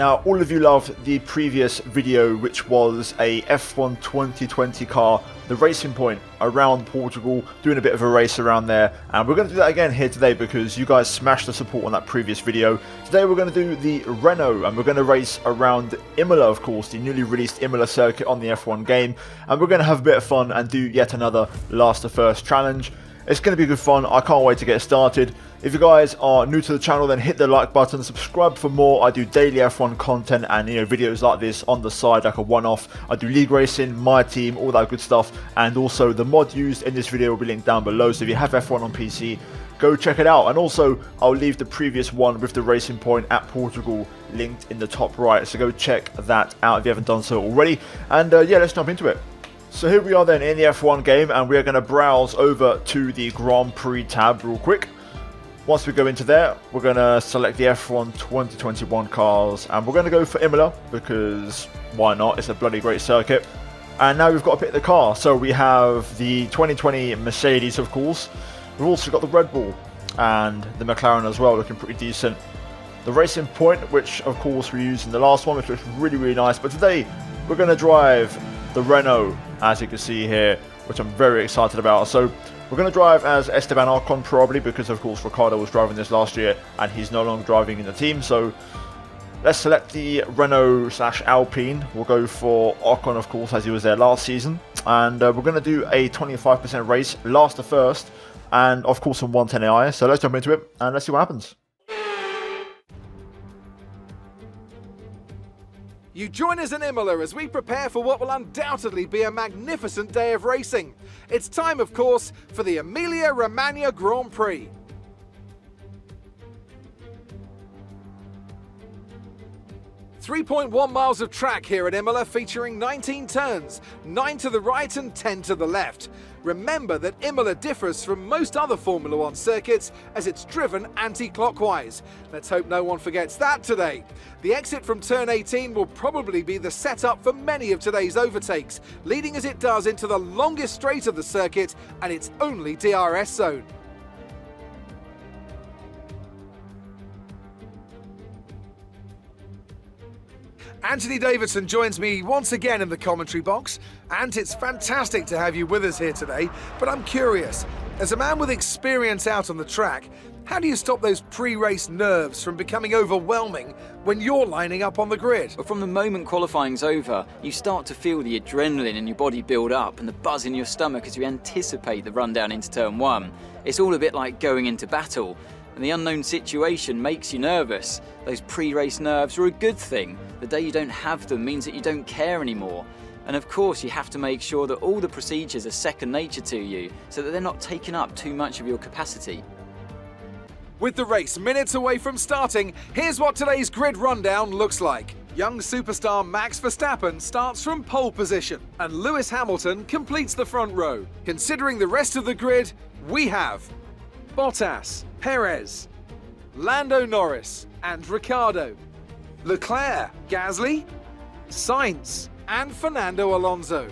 Now, all of you loved the previous video, which was a F1 2020 car, the Racing Point, around Portugal, doing a bit of a race around there. And we're going to do that again here today because you guys smashed the support on that previous video. Today we're going to do the Renault, and we're going to race around Imola, of course, the newly released Imola Circuit on the F1 game. And we're going to have a bit of fun and do yet another last to first challenge. It's going to be good fun. I can't wait to get started. If you guys are new to the channel, then hit the like button, subscribe for more. I do daily F1 content and videos like this on the side, like a one-off. I do league racing, my team, all that good stuff. And also the mod used in this video will be linked down below. So if you have F1 on PC, go check it out. And also I'll leave the previous one with the Racing Point at Portugal linked in the top right. So go check that out if you haven't done so already. And yeah, let's jump into it. So here we are then in the F1 game, and we're going to browse over to the Grand Prix tab real quick. Once we go into there, we're going to select the F1 2021 cars, and we're going to go for Imola because why not? It's a bloody great circuit. And now we've got to pick the car. So we have the 2020 Mercedes, of course. We've also got the Red Bull and the McLaren as well, looking pretty decent. The Racing Point, which of course we used in the last one, which looks really, really nice. But today we're going to drive the Renault, as you can see here, which I'm very excited about. So we're going to drive as Esteban Ocon probably, because of course Ricardo was driving this last year and he's no longer driving in the team. So let's select the Renault/Alpine. We'll go for Ocon, of course, as he was there last season. And we're going to do a 25% race, last to first, and of course on 110 AI. So let's jump into it and let's see what happens. You join us in Imola as we prepare for what will undoubtedly be a magnificent day of racing. It's time, of course, for the Emilia-Romagna Grand Prix. .1 miles of track here at Imola, featuring 19 turns, 9 to the right and 10 to the left. Remember that Imola differs from most other Formula 1 circuits as it's driven anti-clockwise. Let's hope no one forgets that today. The exit from turn 18 will probably be the setup for many of today's overtakes, leading as it does into the longest straight of the circuit and its only DRS zone. Anthony Davidson joins me once again in the commentary box. Ant, it's fantastic to have you with us here today, but I'm curious, as a man with experience out on the track, how do you stop those pre-race nerves from becoming overwhelming when you're lining up on the grid? But from the moment qualifying's over, you start to feel the adrenaline in your body build up and the buzz in your stomach as you anticipate the rundown into turn 1. It's all a bit like going into battle. And the unknown situation makes you nervous. Those pre-race nerves are a good thing. The day you don't have them means that you don't care anymore. And of course you have to make sure that all the procedures are second nature to you, so that they're not taking up too much of your capacity. With the race minutes away from starting, here's what today's grid rundown looks like. Young superstar Max Verstappen starts from pole position, and Lewis Hamilton completes the front row. Considering the rest of the grid, we have Bottas, Perez, Lando Norris and Ricardo, Leclerc, Gasly, Sainz and Fernando Alonso,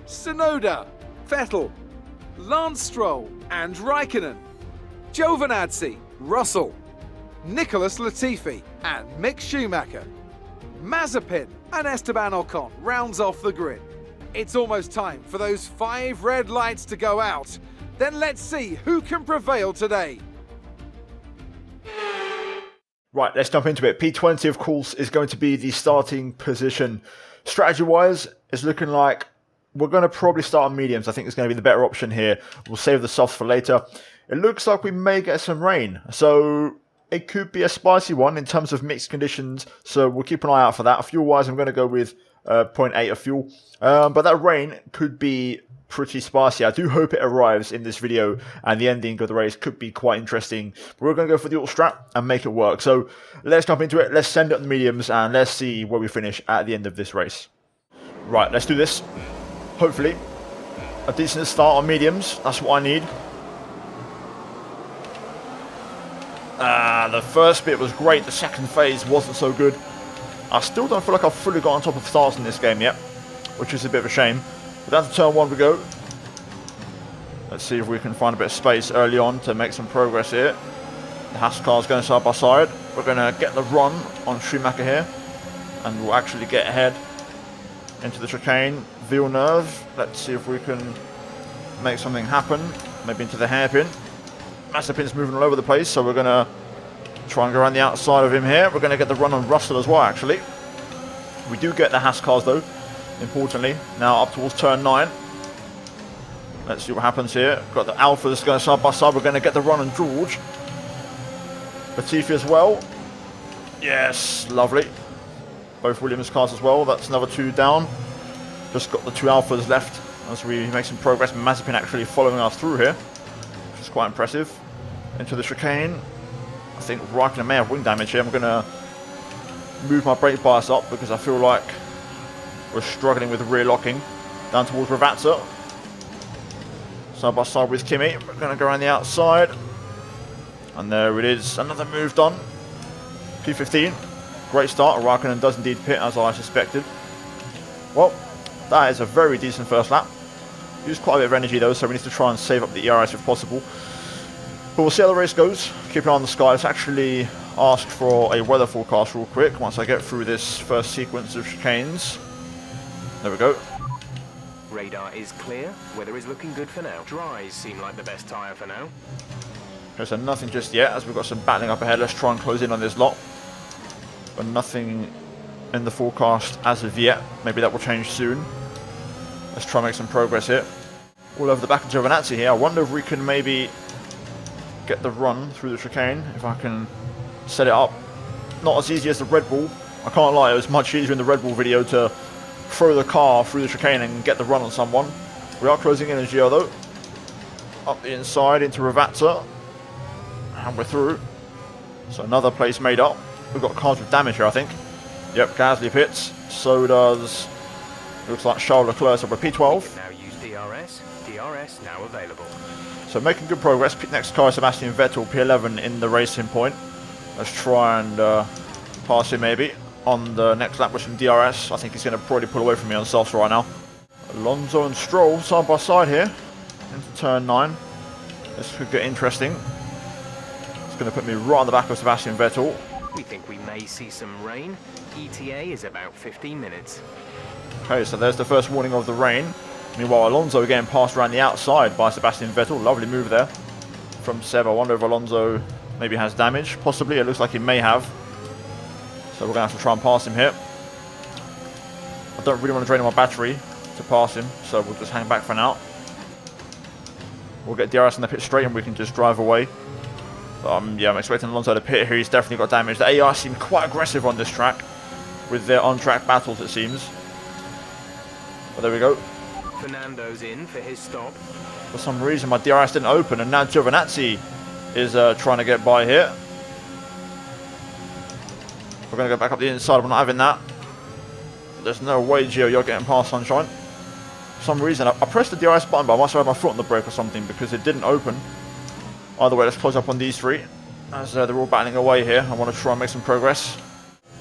Tsunoda, Vettel, Lance Stroll and Raikkonen, Giovinazzi, Russell, Nicholas Latifi and Mick Schumacher, Mazepin and Esteban Ocon rounds off the grid. It's almost time for those 5 red lights to go out. Then let's see who can prevail today. Right, let's jump into it. P20, of course, is going to be the starting position. Strategy-wise, it's looking like we're going to probably start on mediums. I think it's going to be the better option here. We'll save the softs for later. It looks like we may get some rain, so it could be a spicy one in terms of mixed conditions. So we'll keep an eye out for that. Fuel-wise, I'm going to go with 0.8 of fuel. But that rain could be pretty spicy. I do hope it arrives in this video, and the ending of the race could be quite interesting. But we're going to go for the auto strat and make it work. So let's jump into it. Let's send up the mediums and let's see where we finish at the end of this race. Right, let's do this. Hopefully a decent start on mediums. That's what I need. The first bit was great. The second phase wasn't so good. I still don't feel like I've fully got on top of stars in this game yet, which is a bit of a shame. But down to turn 1 we go. Let's see if we can find a bit of space early on to make some progress here. The Haas car's going side by side. We're going to get the run on Schumacher here. and we'll actually get ahead into the chicane. Villeneuve, let's see if we can make something happen. Maybe into the hairpin. Mazepin's moving all over the place, so we're going to try and go around the outside of him here. We're going to get the run on Russell as well, actually. We do get the Haas cars, though, importantly. Now up towards turn 9. Let's see what happens here. Got the Alphas going side by side. We're going to get the run on George. Latifi as well. Yes, lovely. Both Williams cars as well. That's another 2 down. Just got the 2 Alphas left as we make some progress. Mazepin actually following us through here, which is quite impressive. Into the chicane. I think Raikkonen may have wing damage here. I'm going to move my brake bias up because I feel like we're struggling with rear locking. Down towards Ravazza. Side by side with Kimi. We're going to go around the outside. And there it is. Another move done. P15. Great start. Raikkonen does indeed pit, as I suspected. Well, that is a very decent first lap. Used quite a bit of energy though, so we need to try and save up the ERS if possible. But we'll see how the race goes. Keep an eye on the sky. Let's actually ask for a weather forecast real quick once I get through this first sequence of chicanes. There we go. Radar is clear. Weather is looking good for now. Dries seem like the best tyre for now. Okay, so nothing just yet, as we've got some battling up ahead. Let's try and close in on this lot. But nothing in the forecast as of yet. Maybe that will change soon. Let's try and make some progress here. All over the back of Giovinazzi here. I wonder if we can maybe get the run through the chicane, if I can set it up. Not as easy as the Red Bull. I can't lie, it was much easier in the Red Bull video to throw the car through the chicane and get the run on someone. We are closing in on Gio though. Up the inside into Ravazza. And we're through. So another place made up. We've got cars with damage here, I think. Yep, Gasly pits. So does, looks like Charles Leclerc. So we're P12. Now use DRS. DRS now available. So making good progress. Next car is Sebastian Vettel, P11 in the racing point. Let's try and pass him maybe on the next lap with some DRS. I think he's going to probably pull away from me on softs right now. Alonso and Stroll side by side here into turn 9. This could get interesting. It's going to put me right on the back of Sebastian Vettel. We think we may see some rain. ETA is about 15 minutes. Okay, so there's the first warning of the rain. Meanwhile, Alonso getting passed around the outside by Sebastian Vettel. Lovely move there from Seb. I wonder if Alonso maybe has damage. Possibly, it looks like he may have. So we're going to have to try and pass him here. I don't really want to drain my battery to pass him, so we'll just hang back for now. We'll get DRS in the pit straight and we can just drive away. Yeah, I'm expecting Alonso to pit here. He's definitely got damage. The AI seem quite aggressive on this track with their on-track battles, it seems. But there we go. Fernando's in for his stop. For some reason, my DRS didn't open, and now Giovinazzi is trying to get by here. We're going to go back up the inside. I'm not having that. There's no way, Gio, you're getting past Sunshine. For some reason, I pressed the DRS button, but I must have had my foot on the brake or something because it didn't open. Either way, let's close up on these three as they're all battling away here. I want to try and make some progress.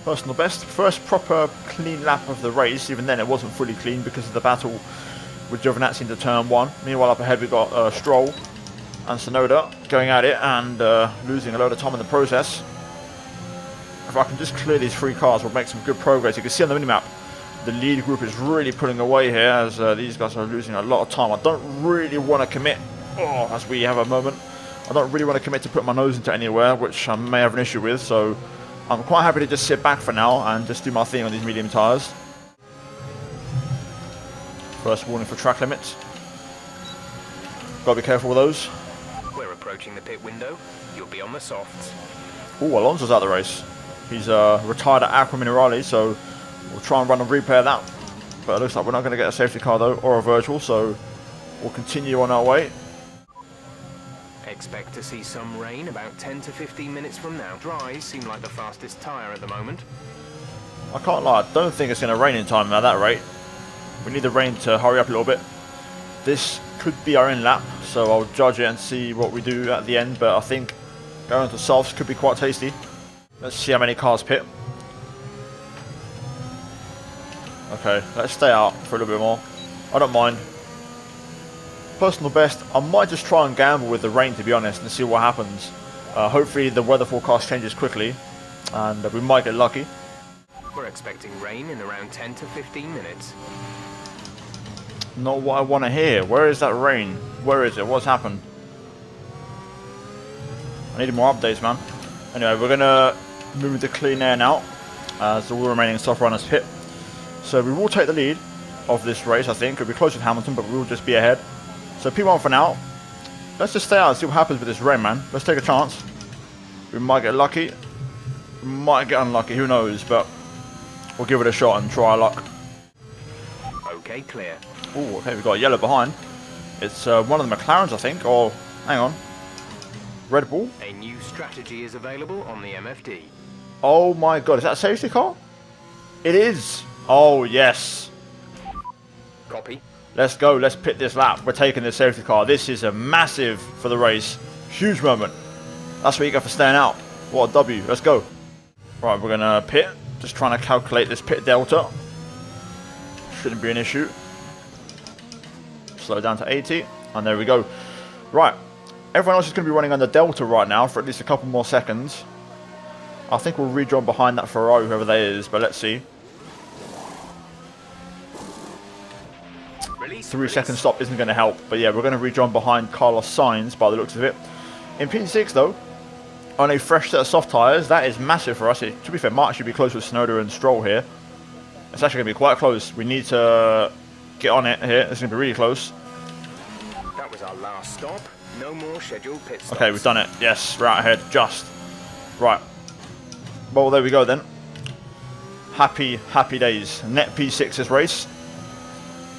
Personal best. First proper clean lap of the race. Even then, it wasn't fully clean because of the battle with Giovinazzi into turn 1. Meanwhile, up ahead, we've got Stroll and Sonoda going at it and losing a load of time in the process. If I can just clear these 3 cars, we'll make some good progress. You can see on the minimap, the lead group is really pulling away here as these guys are losing a lot of time. I don't really want to commit, as we have a moment, I don't really want to commit to put my nose into anywhere, which I may have an issue with, so I'm quite happy to just sit back for now and just do my thing on these medium tyres. First warning for track limits. Gotta be careful with those. We're approaching the pit window. You'll be on the softs. Oh, Alonso's out of the race. He's retired at Aqua Minerale, so we'll try and run a replay of that. But it looks like we're not going to get a safety car though, or a virtual, so we'll continue on our way. Expect to see some rain about 10 to 15 minutes from now. Dries seem like the fastest tyre at the moment. I can't lie, I don't think it's going to rain in time at that rate. We need the rain to hurry up a little bit. This could be our in lap, so I'll judge it and see what we do at the end, but I think going to softs could be quite tasty. Let's see how many cars pit. Okay, let's stay out for a little bit more. I don't mind. Personal best, I might just try and gamble with the rain, to be honest, and see what happens. Hopefully the weather forecast changes quickly and we might get lucky. We're expecting rain in around 10 to 15 minutes. Not what I want to hear. Where is that rain? Where is it? What's happened? I need more updates, man. Anyway, we're going to move into clean air now. As all remaining soft runners pit. So we will take the lead of this race, I think. It'll be close with Hamilton, but we will just be ahead. So P1 for now. Let's just stay out and see what happens with this rain, man. Let's take a chance. We might get lucky. We might get unlucky. Who knows? But we'll give it a shot and try our luck. Okay, clear. Oh, okay. We've got a yellow behind. It's one of the McLarens, I think. Or, hang on. Red Bull. A new strategy is available on the MFD. Oh my god. Is that a safety car? It is. Oh, yes. Copy. Let's go. Let's pit this lap. We're taking this safety car. This is a massive for the race. Huge moment. That's what you get for staying out. What a W. Let's go. Right, we're going to pit. Just trying to calculate this pit delta. Shouldn't be an issue. Slow down to 80. And there we go. Right. Everyone else is going to be running under delta right now for at least a couple more seconds. I think we'll rejoin behind that Ferrari, whoever that is. But let's see. 3-second stop isn't going to help. But yeah, we're going to rejoin behind Carlos Sainz by the looks of it. In P6 though, on a fresh set of soft tyres, that is massive for us. It, to be fair, might actually be close with Tsunoda and Stroll here. It's actually going to be quite close. We need to get on it here. It's going to be really close. That was our last stop. No more scheduled pit stops. Okay, we've done it. Yes, we're out ahead. Just. Right. Well, there we go then. Happy, happy days. Net P6's race.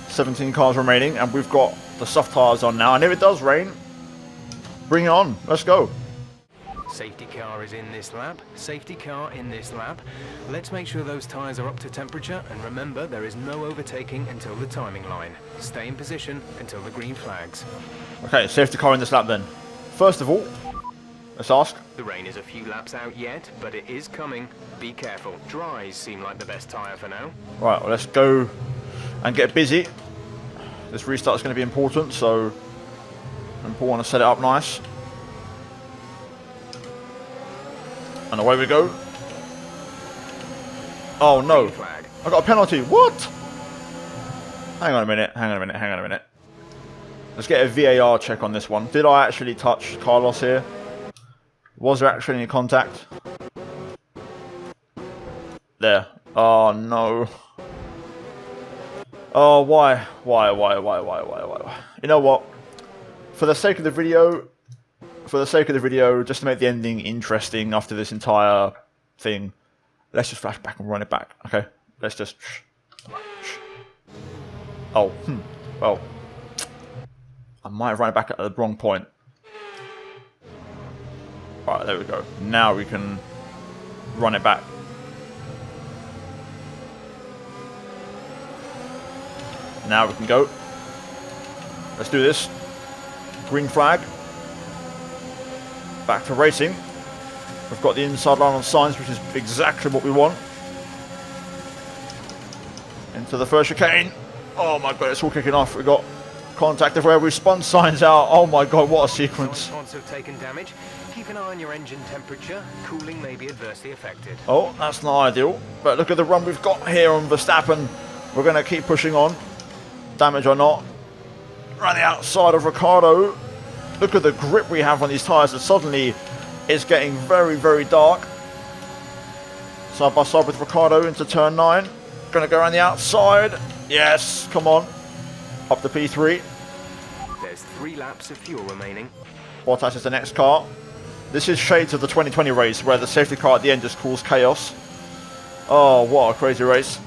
17 cars remaining, and we've got the soft tyres on now. And if it does rain, bring it on. Let's go. Safety car is in this lap. Safety car in this lap. Let's make sure those tyres are up to temperature, and remember there is no overtaking until the timing line. Stay in position until the green flags. Okay, safety car in this lap then. First of all, let's ask. The rain is a few laps out yet, but it is coming. Be careful. Dries seem like the best tyre for now. Right, well, let's go and get busy. This restart is going to be important, so important to set it up nice. And away we go. Oh no, I got a penalty. What? Hang on a minute, hang on a minute, hang on a minute. Let's get a VAR check on this one. Did I actually touch Carlos here? Was there actually any contact? There. Oh no. Oh, why? Why? You know what? For the sake of the video, just to make the ending interesting after this entire thing, let's just flash back and run it back. Okay? Let's just... Oh, well, I might have run it back at the wrong point. Right, there we go. Now we can run it back. Now we can go. Let's do this. Green flag. Back to racing. We've got the inside line on Sainz, which is exactly what we want. Into the first chicane. Oh my god, it's all kicking off. We've got contact everywhere. We've spun Sainz out. Oh my god, what a sequence. Pods have taken damage. Keep an eye on your engine temperature. Cooling may be adversely affected. Oh, that's not ideal. But look at the run we've got here on Verstappen. We're going to keep pushing on. Damage or not. Around the outside of Ricciardo. Look at the grip we have on these tyres, and suddenly it's getting very, very dark. Side by side with Ricciardo into turn 9. Going to go around the outside. Yes, come on. Up to P3. There's 3 laps of fuel remaining. Bottas is the next car. This is shades of the 2020 race where the safety car at the end just caused chaos. Oh, what a crazy race.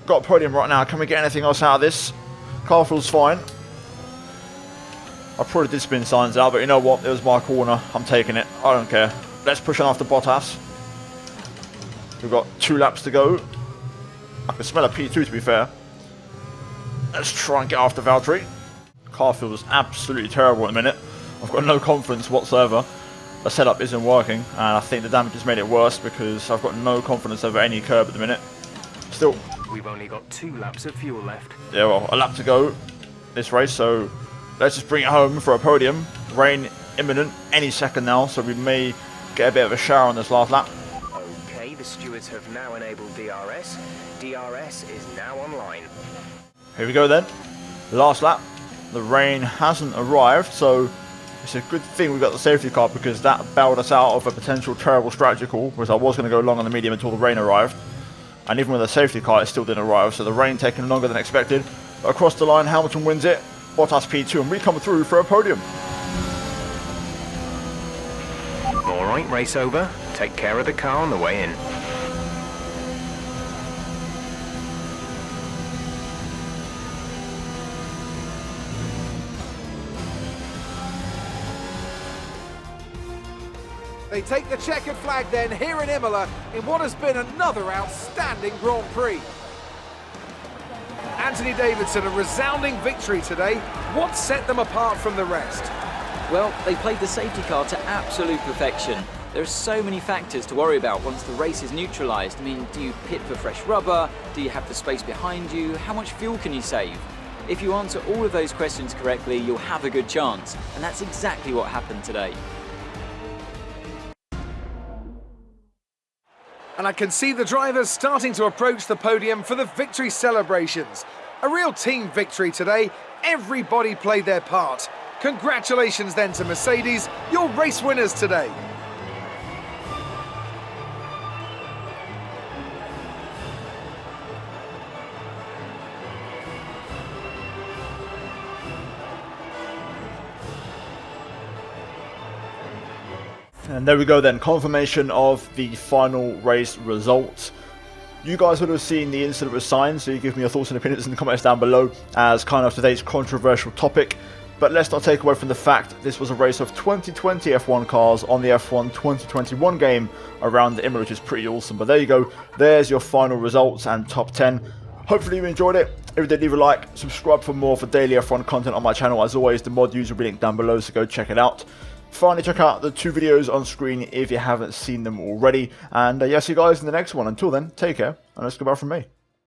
Got a podium right now. Can we get anything else out of this? Car feels fine. I probably did spin Sainz out, but you know what? It was my corner. I'm taking it. I don't care. Let's push on after Bottas. We've got 2 laps to go. I can smell a P2 to be fair. Let's try and get after Valtteri. Car feels absolutely terrible at the minute. I've got no confidence whatsoever. The setup isn't working, and I think the damage has made it worse because I've got no confidence over any curb at the minute. Still, we've only got 2 laps of fuel left. Yeah, well, a lap to go this race, so let's just bring it home for a podium. Rain imminent any second now, so we may get a bit of a shower on this last lap. Okay, the stewards have now enabled DRS. DRS is now online. Here we go then. Last lap. The rain hasn't arrived, so it's a good thing we got the safety car because that bailed us out of a potential terrible strategy call, because I was going to go long on the medium until the rain arrived. And even with a safety car, it still didn't arrive, so the rain taking longer than expected. But across the line, Hamilton wins it, Bottas P2, and we come through for a podium. Alright, race over. Take care of the car on the way in. They take the checkered flag then here in Imola in what has been another outstanding Grand Prix. Anthony Davidson, a resounding victory today. What set them apart from the rest? Well, they played the safety car to absolute perfection. There are so many factors to worry about once the race is neutralised. I mean, do you pit for fresh rubber? Do you have the space behind you? How much fuel can you save? If you answer all of those questions correctly, you'll have a good chance. And that's exactly what happened today. And I can see the drivers starting to approach the podium for the victory celebrations. A real team victory today. Everybody played their part. Congratulations then to Mercedes, your race winners today. And there we go then, confirmation of the final race results. You guys would have seen the incident with Sainz, so you give me your thoughts and opinions in the comments down below as kind of today's controversial topic. But let's not take away from the fact this was a race of 2020 F1 cars on the F1 2021 game around the Imola, which is pretty awesome. But there you go, there's your final results and top 10. Hopefully you enjoyed it. If you did, leave a like, subscribe for more for daily F1 content on my channel. As always, the mod user will be linked down below, so go check it out. Finally, check out the 2 videos on screen if you haven't seen them already. And yeah, see you guys in the next one. Until then, take care, and let's goodbye from me.